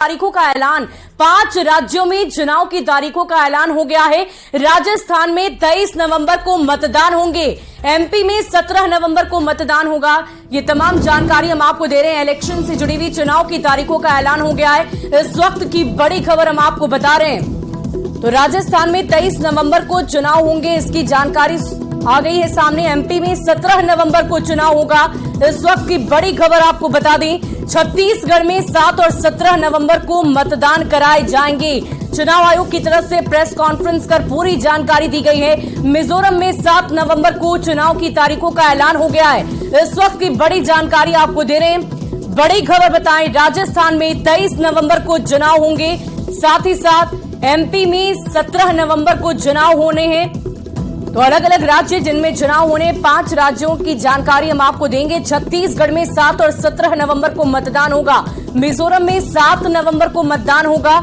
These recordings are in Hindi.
तारीखों का ऐलान। 5 राज्यों में चुनाव की तारीखों का ऐलान हो गया है। राजस्थान में 23 नवंबर को मतदान होंगे, एमपी में 17 नवंबर को मतदान होगा। ये तमाम जानकारी हम आपको दे रहे हैं। इलेक्शन से जुड़ी हुई चुनाव की तारीखों का ऐलान हो गया है। इस वक्त की बड़ी खबर हम आपको बता रहे हैं। तो राजस्थान में 23 नवंबर को चुनाव होंगे, इसकी जानकारी आ गई है सामने। एमपी में 17 नवंबर को चुनाव होगा। इस वक्त की बड़ी खबर आपको बता दें, छत्तीसगढ़ में 7 और 17 नवंबर को मतदान कराए जाएंगे। चुनाव आयोग की तरफ से प्रेस कॉन्फ्रेंस कर पूरी जानकारी दी गई है। मिजोरम में 7 नवंबर को चुनाव की तारीखों का ऐलान हो गया है। इस वक्त की बड़ी जानकारी आपको दे रहे हैं। बड़ी खबर बताएं, राजस्थान में 23 नवंबर को चुनाव होंगे, साथ ही साथ एमपी में 17 नवंबर को चुनाव होने हैं। तो अलग अलग राज्य जिनमें चुनाव होने, 5 राज्यों की जानकारी हम आपको देंगे। छत्तीसगढ़ में 7 और 17 नवंबर को मतदान होगा। मिजोरम में 7 नवंबर को मतदान होगा।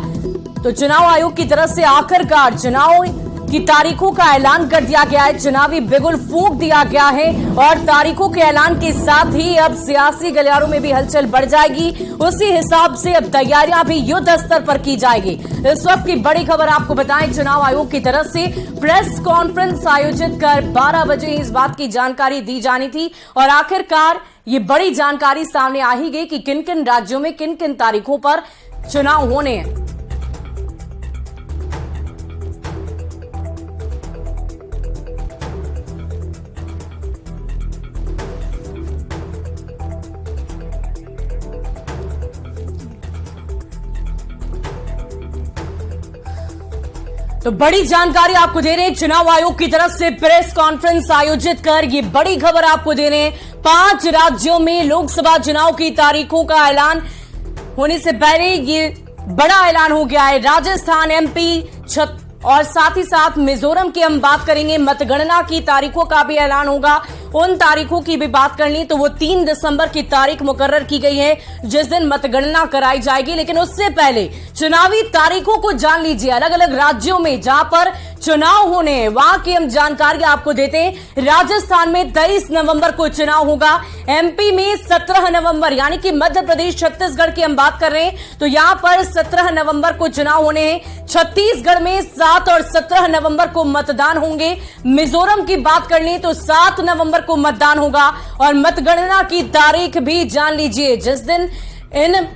तो चुनाव आयोग की तरफ से आखिरकार चुनाव की तारीखों का ऐलान कर दिया गया है। चुनावी बिगुल फूंक दिया गया है और तारीखों के ऐलान के साथ ही अब सियासी गलियारों में भी हलचल बढ़ जाएगी। उसी हिसाब से अब तैयारियां भी युद्ध स्तर पर की जाएगी। इस वक्त की बड़ी खबर आपको बताएं, चुनाव आयोग की तरफ से प्रेस कॉन्फ्रेंस आयोजित कर 12 बजे इस बात की जानकारी दी जानी थी और आखिरकार ये बड़ी जानकारी सामने आ ही गई कि किन किन राज्यों में किन किन तारीखों पर चुनाव होने हैं। तो बड़ी जानकारी आपको दे रहे हैं, चुनाव आयोग की तरफ से प्रेस कॉन्फ्रेंस आयोजित कर ये बड़ी खबर आपको दे रहे हैं। 5 राज्यों में लोकसभा चुनाव की तारीखों का ऐलान होने से पहले ये बड़ा ऐलान हो गया है। राजस्थान, एमपी और साथ ही साथ मिजोरम की हम बात करेंगे। मतगणना की तारीखों का भी ऐलान होगा। उन तारीखों की भी बात करनी तो वो 3 दिसंबर की तारीख मुकर्रर की गई है, जिस दिन मतगणना कराई जाएगी। लेकिन उससे पहले चुनावी तारीखों को जान लीजिए। अलग अलग राज्यों में जहां पर चुनाव होने हैं वहां की हम जानकारी आपको देते हैं। राजस्थान में 23 नवंबर को चुनाव होगा, एमपी में 17 नवंबर यानी कि मध्य प्रदेश छत्तीसगढ़ की हम बात कर रहे हैं तो यहां पर 17 नवंबर को चुनाव होने हैं। छत्तीसगढ़ में 7 और 17 नवंबर को मतदान होंगे। मिजोरम की बात कर ली तो 7 नवंबर को मतदान होगा और मतगणना की तारीख भी जान लीजिए। जिस दिन इन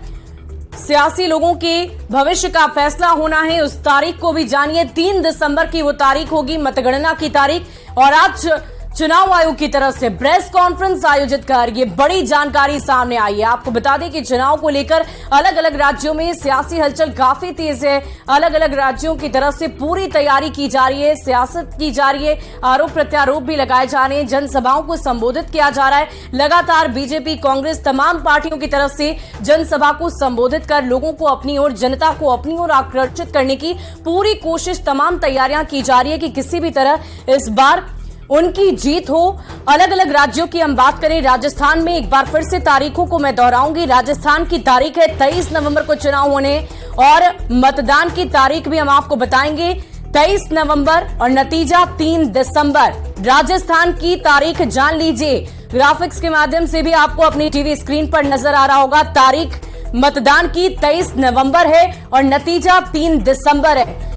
सियासी लोगों के भविष्य का फैसला होना है उस तारीख को भी जानिए। 3 दिसंबर की वो तारीख होगी, मतगणना की तारीख। और आज चुनाव आयोग की तरफ से प्रेस कॉन्फ्रेंस आयोजित कर ये बड़ी जानकारी सामने आई है। आपको बता दें कि चुनाव को लेकर अलग अलग राज्यों में सियासी हलचल काफी तेज है। अलग अलग राज्यों की तरफ से पूरी तैयारी की जा रही है, सियासत की जा रही है, आरोप प्रत्यारोप भी लगाए जा रहे हैं, जनसभाओं को संबोधित किया जा रहा है। लगातार बीजेपी, कांग्रेस, तमाम पार्टियों की तरफ से जनसभा को संबोधित कर लोगों को अपनी ओर, जनता को अपनी ओर आकर्षित करने की पूरी कोशिश, तमाम तैयारियां की जा रही है कि किसी भी तरह इस बार उनकी जीत हो। अलग अलग राज्यों की हम बात करें, राजस्थान में एक बार फिर से तारीखों को मैं दोहराऊंगी। राजस्थान की तारीख है 23 नवंबर को चुनाव होने और मतदान की तारीख भी हम आपको बताएंगे 23 नवंबर और नतीजा 3 दिसंबर। राजस्थान की तारीख जान लीजिए, ग्राफिक्स के माध्यम से भी आपको अपनी टीवी स्क्रीन पर नजर आ रहा होगा। तारीख मतदान की 23 नवंबर है और नतीजा 3 दिसंबर है।